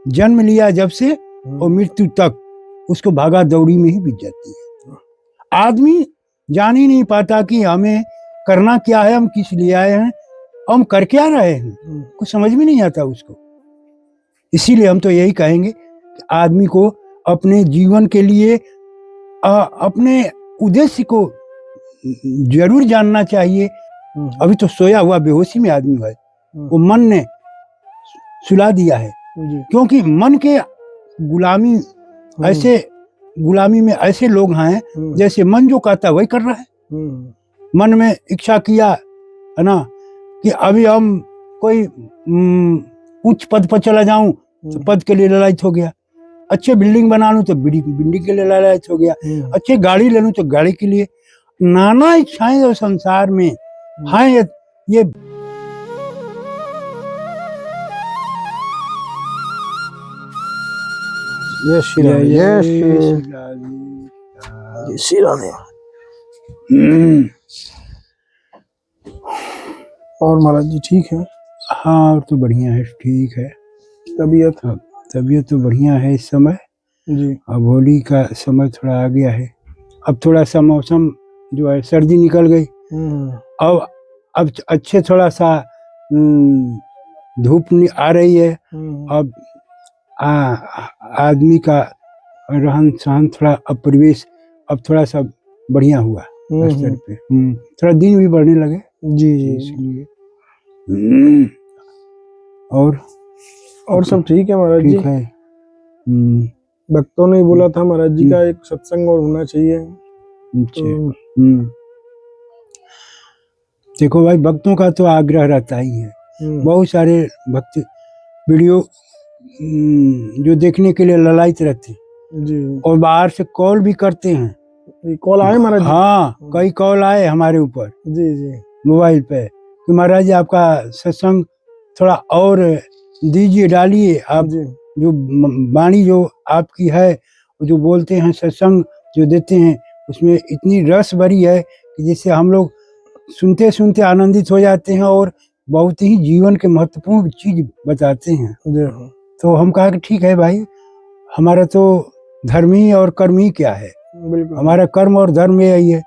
जन्म लिया जब से और मृत्यु तक उसको भागा दौड़ी में ही बीत जाती है। आदमी जान ही नहीं पाता कि हमें करना क्या है, हम किस लिए आए हैं, हम कर क्या रहे हैं, कुछ समझ में नहीं आता उसको। इसीलिए हम तो यही कहेंगे कि आदमी को अपने जीवन के लिए अपने उद्देश्य को जरूर जानना चाहिए। अभी तो सोया हुआ बेहोशी में आदमी है, वो मन ने सुला दिया है, क्योंकि मन के गुलामी में ऐसे लोग हैं जैसे मन जो कहता है वही कर रहा है। मन में इच्छा किया है ना कि अभी हम कोई उच्च पद पर चला जाऊं तो पद के लिए ललायत हो गया, अच्छे बिल्डिंग बना लूं तो बिल्डिंग के लिए ललायत हो गया, अच्छे गाड़ी ले लूं तो गाड़ी के लिए। नाना इच्छाएं जो संसार में हैं, ये श्री राम। और महाराज जी ठीक है? हाँ, और तो बढ़िया है, ठीक है। तबीयत तो बढ़िया है इस समय जी। अब होली का समय थोड़ा आ गया है, अब थोड़ा सा मौसम जो है सर्दी निकल गई, अब अच्छे थोड़ा सा धूप आ रही है। अब आदमी का रहन सहन थोड़ा, अब परिवेश अब थोड़ा सा बढ़िया हुआ स्तर पे, थोड़ा दिन भी बढ़ने लगे। जी जी, इसलिए और सब ठीक है महाराज जी? ठीक है। भक्तों ने बोला था महाराज जी का एक सत्संग और होना चाहिए। देखो भाई, भक्तों का तो आग्रह रहता ही है। बहुत सारे भक्त वीडियो जो देखने के लिए ललायत रहते हैं जी, और बाहर से कॉल भी करते हैं। कॉल आए महाराज जी? हाँ, कई कॉल आए हमारे ऊपर जी जी, मोबाइल पे कि महाराज जी आपका सत्संग थोड़ा और दीजिए, डालिए। आप जो वाणी जो आपकी है, जो बोलते हैं, सत्संग जो देते हैं, उसमें इतनी रस भरी है कि जिससे हम लोग सुनते सुनते आनंदित हो जाते हैं और बहुत ही जीवन के महत्वपूर्ण चीज बताते हैं। तो हम कहा कि ठीक है भाई, हमारा तो धर्म ही और कर्म ही क्या है, हमारा कर्म और धर्म यही है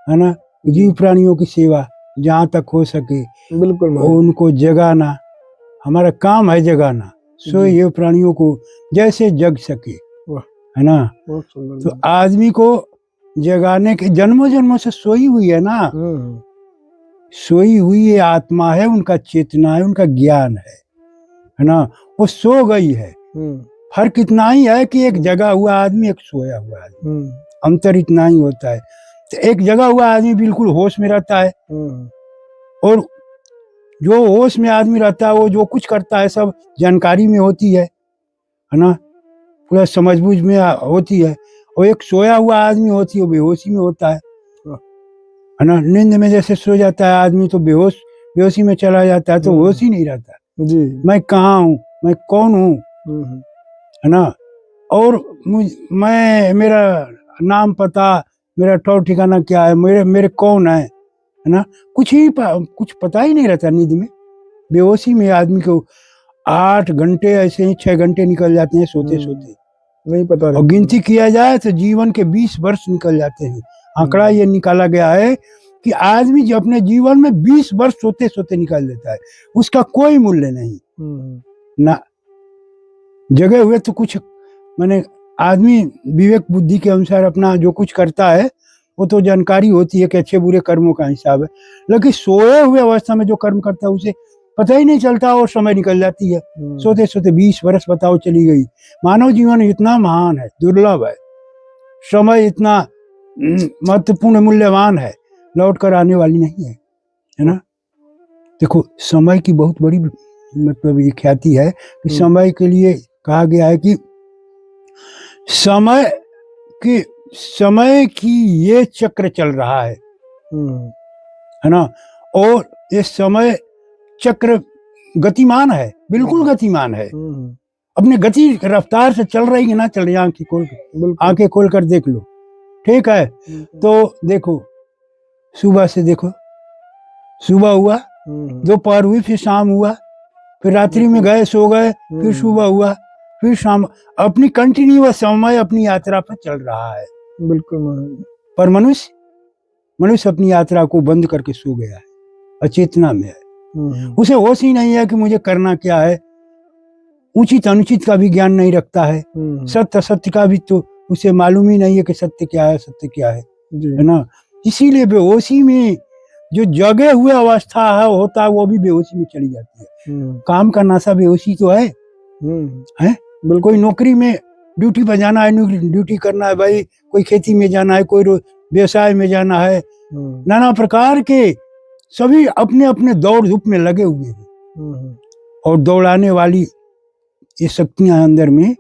ना, जीव प्राणियों की सेवा जहाँ तक हो सके बिल्कुल उनको जगाना, हमारा काम है जगाना, सोए हुए प्राणियों को जैसे जग सके, है ना। तो आदमी को जगाने के जन्मों जन्मों से सोई हुई है ना, सोई हुई ये आत्मा है, उनका चेतना है, उनका ज्ञान है ना, वो सो गई है। फर्क इतना ही है कि एक जगा हुआ आदमी, एक सोया हुआ आदमी, अंतर इतना ही होता है। तो एक जगा हुआ आदमी बिल्कुल होश में रहता है, और जो होश में आदमी रहता है वो जो कुछ करता है सब जानकारी में होती है ना, पूरा समझबूझ में होती है। और एक सोया हुआ आदमी होती है, वो बेहोशी में होता है ना। नींद में जैसे सो जाता है आदमी तो बेहोशी में चला जाता है, तो होश ही नहीं रहता जी। मैं कहाँ हूँ, मैं कौन हूँ, है ना। और मेरा नाम पता, मेरा ठौर ठिकाना क्या है, मेरे कौन है ना, कुछ पता ही नहीं रहता। नींद में बेहोशी में आदमी को 8 घंटे ऐसे ही 6 घंटे निकल जाते हैं सोते सोते, नहीं पता। और गिनती किया जाए तो जीवन के 20 वर्ष निकल जाते हैं। आंकड़ा ये निकाला गया है कि आदमी जो अपने जीवन में 20 वर्ष सोते सोते निकाल देता है, उसका कोई मूल्य नहीं ना। जगे हुए तो कुछ मैंने आदमी विवेक बुद्धि के अनुसार अपना जो कुछ करता है वो तो जानकारी होती है कि अच्छे बुरे कर्मों का हिसाब है, लेकिन सोए हुए अवस्था में जो कर्म करता है उसे पता ही नहीं चलता और समय निकल जाती है। सोते सोते 20 वर्ष बताओ चली गई। मानव जीवन इतना महान है, दुर्लभ है, समय इतना महत्वपूर्ण मूल्यवान है, लौट कर आने वाली नहीं है ना। देखो, समय की बहुत बड़ी मतलब ये ख्याति है कि समय के लिए कहा गया है कि समय की ये चक्र चल रहा है ना, और ये समय चक्र गतिमान है, बिल्कुल गतिमान है, अपने गति रफ्तार से चल रही है ना, चल रही है। आंखें खोल कर देख लो, ठीक है। तो देखो, सुबह से देखो, सुबह हुआ, दोपहर हुई, फिर शाम हुआ, फिर रात्रि में गए, सो गए, फिर सुबह हुआ, फिर शाम अपनी कंटिन्यूअस समय अपनी यात्रा पर चल रहा है। बिल्कुल महाराज। पर मनुष्य अपनी यात्रा को बंद करके सो गया है, अचेतना में है। उसे होश ही नहीं है कि मुझे करना क्या है। उचित अनुचित का भी ज्ञान नहीं रखता है, सत्य असत्य का भी तो उसे मालूम ही नहीं है कि सत्य क्या है सत्य क्या है ना। इसीलिए बेहोशी में जो जगे हुए अवस्था है होता है वो भी बेहोशी में चली जाती है। काम का नशा बेहोशी तो है। बिल्कुल। कोई नौकरी में ड्यूटी पर जाना है, ड्यूटी करना है भाई, कोई खेती में जाना है, कोई व्यवसाय में जाना है, नाना प्रकार के सभी अपने अपने दौड़ धूप में लगे हुए हैं। और दौड़ाने वाली ये शक्तियां अंदर में,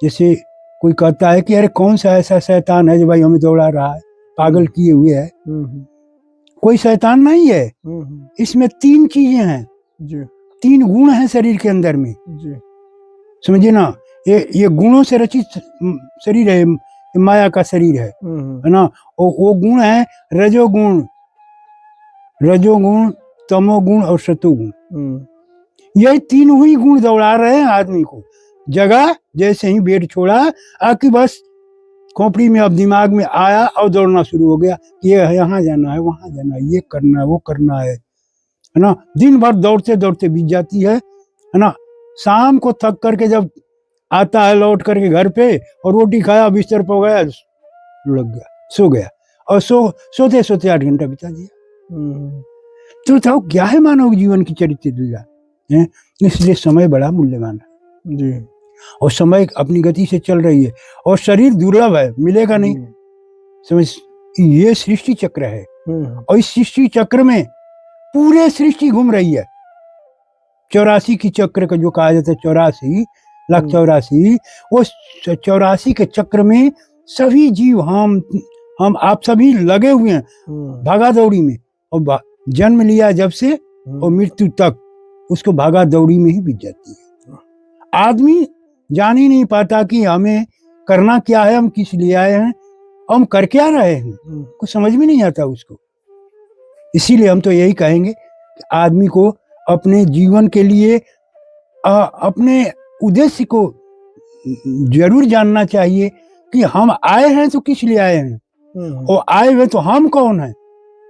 जैसे कोई कहता है कि अरे कौन सा ऐसा शैतान है जो भाई हमें दौड़ा रहा है, पागल किए हुए है। कोई शैतान नहीं है। इसमें 3 चीजें हैं, 3 गुण हैं शरीर के अंदर में। समझिए ना, ये गुणों से रचित शरीर है, माया का शरीर है ना। वो गुण है रजोगुण, तमोगुण और सतोगुण। यही 3 ही गुण दौड़ा रहे हैं आदमी को। जगह जैसे ही बेड छोड़ा आके बस खोपड़ी में अब दिमाग में आया और दौड़ना शुरू हो गया। ये यहाँ जाना है, वहां जाना है, ये करना है, वो करना है ना। दिन भर दौड़ते दौड़ते बीत जाती है ना। शाम को थक करके जब आता है लौट करके घर पे और रोटी खाया, बिस्तर पर गया, लग गया, सो गया और सोते सोते 8 घंटा बिता दिया। तो बताओ क्या है मानव जीवन की चरित्र लीला है। इसलिए समय बड़ा मूल्यवान है जी। और समय अपनी गति से चल रही है और शरीर दुर्लभ है, मिलेगा नहीं। समझ, ये सृष्टि चक्र है और इस सृष्टि चक्र में पूरे सृष्टि घूम रही है। 84 की चक्र का जो कहा जाता है, 84 लाख 84, वो 84 के चक्र में सभी जीव हम आप सभी लगे हुए हैं भागा दौड़ी में। और जन्म लिया जब से और मृत्यु तक उसको भागा दौड़ी में ही बीत जाती है। आदमी जान ही नहीं पाता कि हमें करना क्या है, हम किस लिए आए हैं, हम कर क्या रहे हैं, कुछ समझ में नहीं आता उसको। इसीलिए हम तो यही कहेंगे कि आदमी को अपने जीवन के लिए अपने उद्देश्य को जरूर जानना चाहिए कि हम आए हैं तो किस लिए आए हैं, और आए हुए तो हम कौन हैं,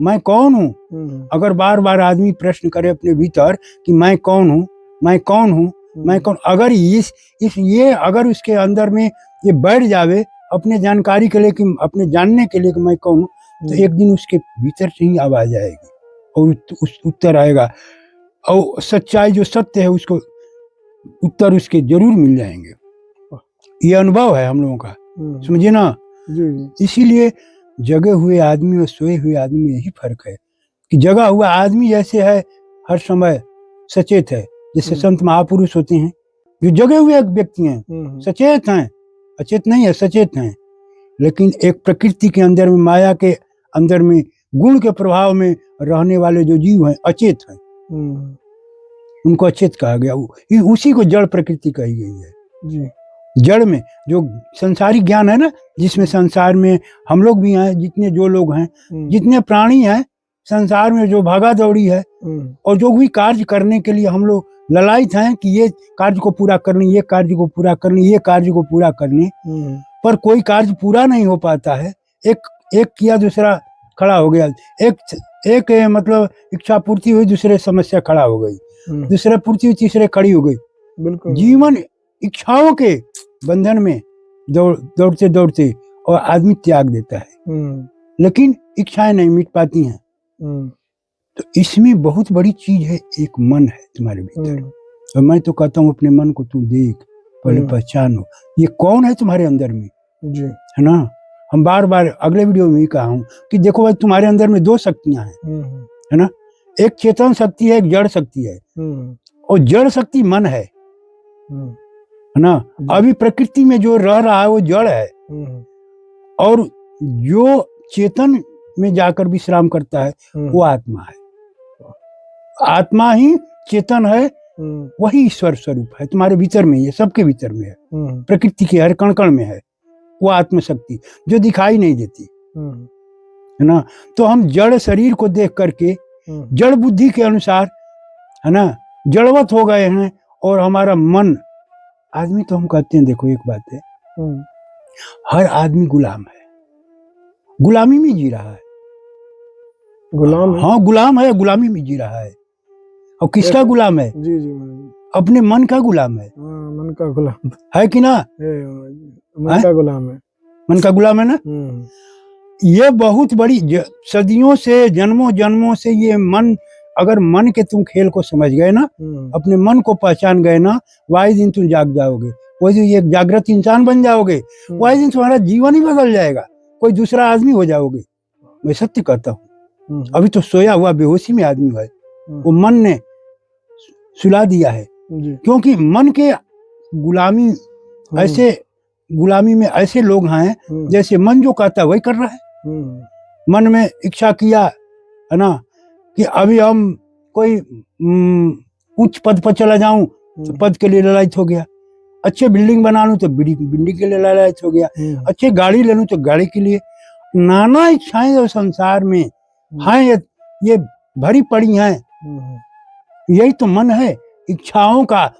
मैं कौन हूँ। अगर बार बार आदमी प्रश्न करे अपने भीतर कि मैं कौन हूँ, मैं कौन हूँ, मैं कौन, अगर ये अगर उसके अंदर में ये बैठ जावे अपने जानकारी के लिए कि अपने जानने के लिए कि मैं कौन हूँ, तो एक दिन उसके भीतर से ही आवाज आएगी और उस उत्तर आएगा और सच्चाई जो सत्य है उसको उत्तर उसके जरूर मिल जाएंगे। ये अनुभव है हम लोगों का, समझिए ना। इसीलिए जगे हुए आदमी और सोए हुए आदमी में यही फर्क है कि जगा हुआ आदमी जैसे है हर समय सचेत है, जैसे संत महापुरुष होते हैं जो जगे हुए व्यक्ति हैं, सचेत हैं, अचेत नहीं है, सचेत हैं। लेकिन एक प्रकृति के अंदर में, माया के अंदर में, गुण के प्रभाव में रहने वाले जो जीव हैं अचेत हैं, उनको अचेत कहा गया। उसी को जड़ प्रकृति कही गई है जी। जड़ में जो संसारिक ज्ञान है ना, जिसमें संसार में हम लोग भी हैं, जितने जो लोग हैं, जितने प्राणी हैं संसार में, जो भागा दौड़ी है और जो भी कार्य करने के लिए हम लोग ललायित हैं कि ये कार्य को पूरा करनी, ये कार्य को पूरा करनी, ये कार्य को पूरा करनी, पर कोई कार्य पूरा नहीं हो पाता है। एक किया दूसरा खड़ा हो गया, एक मतलब इच्छा पूर्ति हुई दूसरे समस्या खड़ा हो गई, दूसरे पूर्ति हुई तीसरे खड़ी हो गई। बिल्कुल जीवन इच्छाओं के बंधन में दौड़ते दौड़ते और आदमी त्याग देता है, लेकिन इच्छाएं नहीं मिट पाती हैं। तो इसमें बहुत बड़ी चीज है, एक मन है तुम्हारे भीतर। और मैं तो कहता हूँ अपने मन को तू देख, पहले पहचानो ये कौन है तुम्हारे अंदर में जी, है ना। हम बार बार अगले वीडियो में भी कहा हूँ कि देखो भाई तुम्हारे अंदर में 2 शक्तियां हैं, है ना। एक चेतन शक्ति है, एक जड़ शक्ति है, और जड़ शक्ति मन है ना। अभी प्रकृति में जो रह रहा है वो जड़ है, और जो चेतन में जाकर विश्राम करता है वो आत्मा है। आत्मा ही चेतन है, वही ईश्वर स्वरूप है तुम्हारे भीतर में, ये सबके भीतर में है, प्रकृति के हर कण कण में है वो आत्मशक्ति जो दिखाई नहीं देती, है ना। तो हम जड़ शरीर को देख करके जड़ बुद्धि के अनुसार, है ना, जड़वत हो गए हैं, और हमारा मन आदमी तो हम कहते हैं, देखो एक बात है, हम्म, हर आदमी गुलाम है, गुलामी में जी रहा है। गुलाम है। हाँ गुलाम है, गुलामी में जी रहा है। और किसका कैसे? गुलाम है? जी जी महाराज जी। अपने मन का गुलाम है मन का गुलाम है कि ना? है महाराज जी, मन का गुलाम है। मन का गुलाम है ना। ये बहुत बड़ी सदियों से, जन्मों जन्मों से ये मन, अगर मन के तुम खेल को समझ गए ना, अपने मन को पहचान गए ना, वही दिन तुम जाग जाओगे, वही दिन एक जागृत इंसान बन जाओगे, वही दिन तुम्हारा जीवन ही बदल जाएगा, कोई दूसरा आदमी हो जाओगे। मैं सत्य कहता हूँ। अभी तो सोया हुआ बेहोशी में आदमी है, वो मन ने सुला दिया है, क्योंकि मन के गुलामी, ऐसे गुलामी में ऐसे लोग हैं जैसे मन जो कहता है वही कर रहा है। मन में इच्छा किया है ना कि अभी हम कोई उच्च पद पर चला जाऊं तो पद के लिए ललायत हो गया, अच्छे बिल्डिंग बना लूं तो बिल्डिंग के लिए ललायत हो गया, अच्छे गाड़ी ले लूं तो गाड़ी के लिए। नाना इच्छाएं जो संसार में हैं, ये भरी पड़ी हैं। यही तो मन है, इच्छाओं का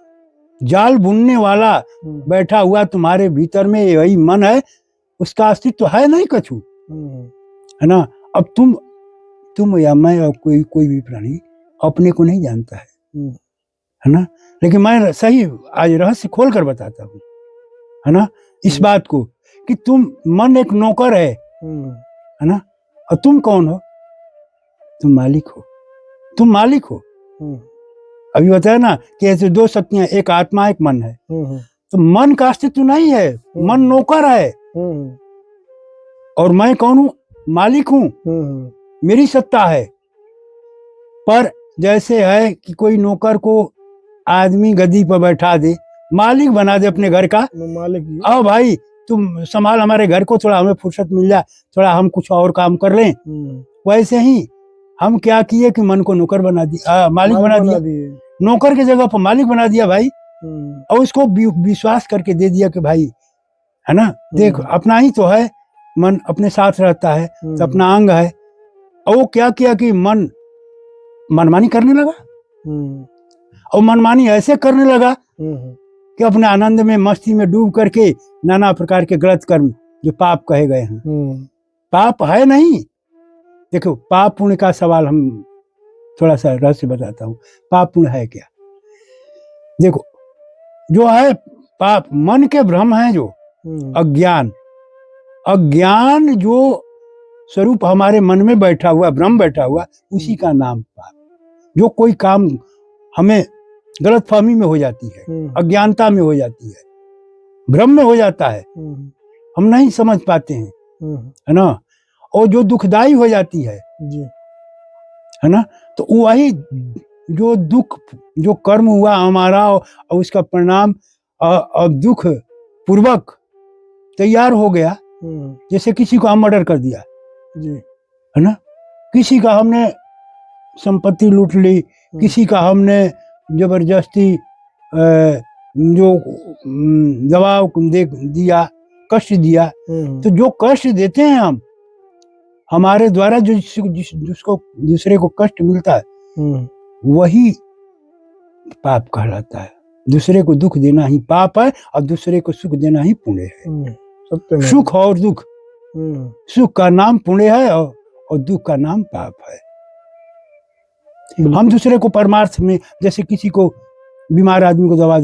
जाल बुनने वाला बैठा हुआ तुम्हारे भीतर में, यही मन है, उसका अस्तित्व है नहीं कछु, है ना। अब तुम या मैं और कोई भी प्राणी अपने को नहीं जानता है ना, लेकिन मैं सही आज रहस्य खोल कर बताता हूँ, है ना, इस बात को कि तुम मन एक नौकर है ना, और तुम कौन हो? तुम मालिक हो, तुम मालिक हो। अभी बताया ना कि ऐसे दो शक्तियां, एक आत्मा एक मन है, तो मन का अस्तित्व नहीं है, मन नौकर है, और मैं कौन हूं? मालिक हूं, मेरी सत्ता है। पर जैसे है कि कोई नौकर को आदमी गद्दी पर बैठा दे, मालिक बना दे अपने घर का, मालिक, आओ भाई तुम संभाल हमारे घर को, थोड़ा हमें फुर्सत मिल जाए, थोड़ा हम कुछ और काम कर लें। वैसे ही हम क्या किए कि मन को नौकर बना दिया, मालिक बना दिया, नौकर की जगह पर मालिक बना दिया भाई, और उसको विश्वास करके दे दिया कि भाई, है ना, देख अपना ही तो है, मन अपने साथ रहता है तो अपना अंग है। और वो क्या किया कि मनमानी करने लगा, और मनमानी ऐसे करने लगा कि अपने आनंद में, मस्ती में डूब करके नाना प्रकार के गलत कर्म जो पाप कहे गए हैं, पाप है नहीं। देखो पाप पुण्य का सवाल हम थोड़ा सा रहस्य बताता हूँ। पाप पुण्य है क्या? देखो जो है पाप मन के भ्रम है, जो अज्ञान जो स्वरूप हमारे मन में बैठा हुआ, भ्रम बैठा हुआ, उसी का नाम पाप। जो कोई काम हमें गलतफहमी में हो जाती है, अज्ञानता में हो जाती है, भ्रम में हो जाता है, हम नहीं समझ पाते हैं, है ना, और जो दुखदाई हो जाती है है ना, तो वही जो दुख, जो कर्म हुआ हमारा और उसका परिणाम दुख पूर्वक तैयार हो गया। जैसे किसी को हम मर्डर कर दिया है ना, किसी का हमने संपत्ति लूट ली, किसी का हमने जबरदस्ती जो दबाव दे दिया, कष्ट दिया, तो जो कष्ट देते हैं हम, हमारे द्वारा जो जिसको दूसरे को कष्ट मिलता है, वही पाप कहलाता है। दूसरे को दुख देना ही पाप है, और दूसरे को सुख देना ही पुण्य है। सुख और दुख, सुख का नाम पुण्य है और दुख का नाम पाप है। हम दूसरे को परमार्थ में, जैसे किसी को बीमार आदमी को दवा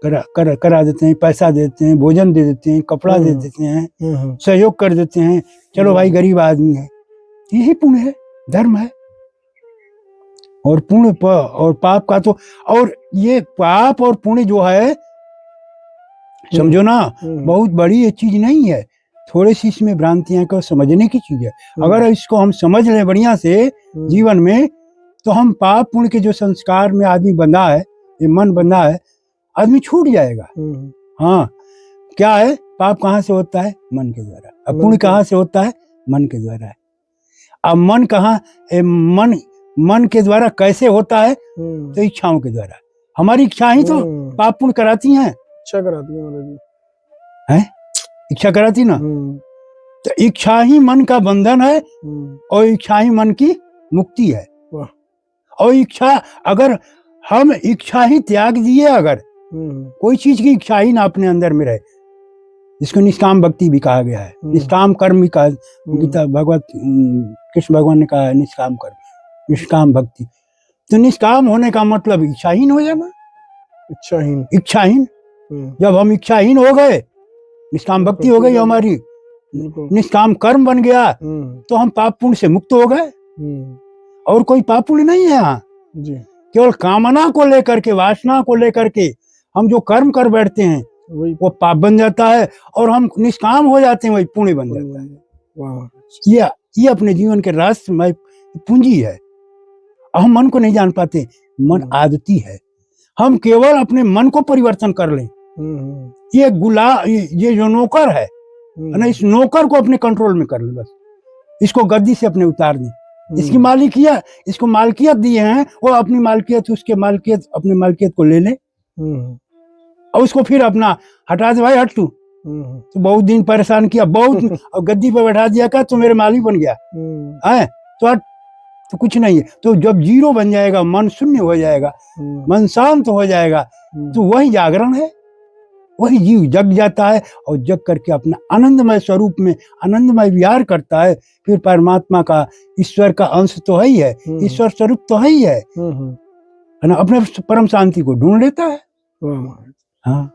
करा देते हैं, पैसा देते हैं, भोजन दे देते हैं, कपड़ा दे देते हैं, सहयोग कर देते हैं, चलो भाई गरीब आदमी है, यही पुण्य है, धर्म है। और पुण्य और पाप का तो, और ये पाप और पुण्य जो है, समझो ना, बहुत बड़ी ये चीज नहीं है, थोड़ी सी इसमें भ्रांतियां को समझने की चीज है। अगर इसको हम समझ लें बढ़िया से जीवन में, तो हम पाप पुण्य के जो संस्कार में आदमी बंधा है, ये मन बंधा है, आदमी छूट जाएगा। हाँ, क्या है, पाप कहाँ से होता है? मन के द्वारा। अब पुण्य कहाँ से होता है? मन के द्वारा है। अब मन कहाँ, मन के द्वारा कैसे होता है? तो इच्छाओं के द्वारा। हमारी इच्छा ही तो पाप पुण्य कराती हैं। इच्छा कराती है महाराज जी, है इच्छा कराती ना, तो इच्छा ही मन का बंधन है, और इच्छा ही मन की मुक्ति है। और इच्छा, अगर हम इच्छा ही त्याग दिए, अगर कोई चीज की इच्छा ही ना अपने अंदर में रहे, जिसको निष्काम भक्ति भी कहा गया है, निष्काम कर्म भी कहा, गीता भगवत कृष्ण भगवान ने कहा है निष्काम कर्म, निष्काम भक्ति। तो निष्काम होने का मतलब इच्छाहीन हो जाना, इच्छाहीन। इच्छाहीन। जब हम इच्छाहीन हो गए, निष्काम भक्ति हो गई हमारी, निष्काम कर्म बन गया, तो हम पाप पुण्य से मुक्त हो गए। और कोई पाप पुण्य नहीं है यहाँ, केवल कामना को लेकर के, वासना को लेकर के हम जो कर्म कर बैठते हैं वो पाप बन जाता है, और हम निष्काम हो जाते हैं वही पुण्य बन जाता है। ये अपने जीवन के रहस्यमय पूंजी है। हम मन को नहीं जान पाते, मन आदती है। हम केवल अपने मन को परिवर्तन कर लें। ये जो नौकर है ना, इस नौकर को अपने कंट्रोल में कर ले, बस इसको गद्दी से अपने उतार दें। इसकी मालिकियत, इसको मालकियत दिए हैं, वो अपनी मालकियत, उसके मालकियत, अपनी मालकियत को ले ले और उसको फिर अपना हटा दे, भाई हट तू। तो बहुत दिन परेशान किया, बहुत और गद्दी पे बैठा दिया, क्या तो मेरे मालिक बन गया है, तो हट, तो कुछ नहीं है। तो जब जीरो बन जाएगा, मन शून्य हो जाएगा, मन शांत हो जाएगा, तो वही जागरण है, वही जीव जग जाता है, और जग करके अपना आनंदमय स्वरूप में आनंदमय विहार करता है। फिर परमात्मा का, ईश्वर का अंश तो है ही है, ईश्वर स्वरूप तो है ही है ना, अपने परम शांति को ढूंढ लेता है। हाँ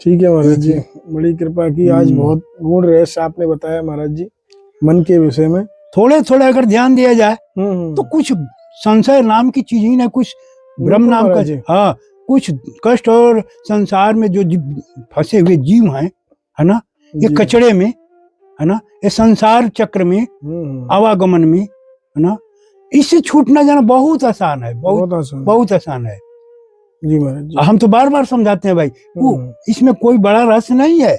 ठीक है महाराज जी, बड़ी कृपा की। आज बहुत गूढ़ रहस्य आपने बताया महाराज जी मन के विषय में। थोड़े थोड़े अगर ध्यान दिया जाए तो कुछ संशय नाम की चीज ही ना, कुछ ब्रह्म नाम का, हाँ, कुछ कष्ट और संसार में जो फंसे हुए जीव हैं, है ना, ये कचड़े में, है ना, ये संसार चक्र में, आवागमन में, है ना, इससे छूटना जाना बहुत आसान है, बहुत आसान है जी महाराज जी। हम तो बार बार समझाते हैं भाई, इसमें कोई बड़ा रहस्य नहीं है।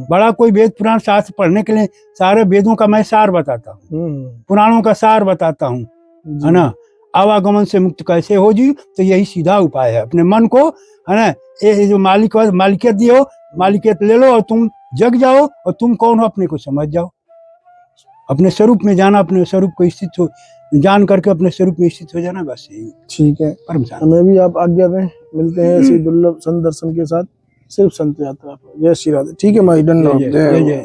बड़ा कोई वेद पुराण शास्त्र पढ़ने के लिए सारे वेदों का मैं सार बताता हूँ, पुराणों का सार बताता हूँ, है ना। आवागमन से मुक्त कैसे हो जी, तो यही सीधा उपाय है। अपने मन को, है ना, ये जो मालिकियत दी हो, मालिकियत ले लो और तुम जग जाओ, और तुम कौन हो अपने को समझ जाओ। अपने स्वरूप में जाना, अपने स्वरूप को स्थित हो जान करके अपने स्वरूप में स्थित हो जाना, बस यही। ठीक है, हमें भी आप आज्ञा दें, मिलते हैं ऐसे दुर्लभ संत दर्शन के साथ सिर्फ संत यात्रा पर। जय श्री राधे। ठीक है माई, धन्यवाद। जय जय।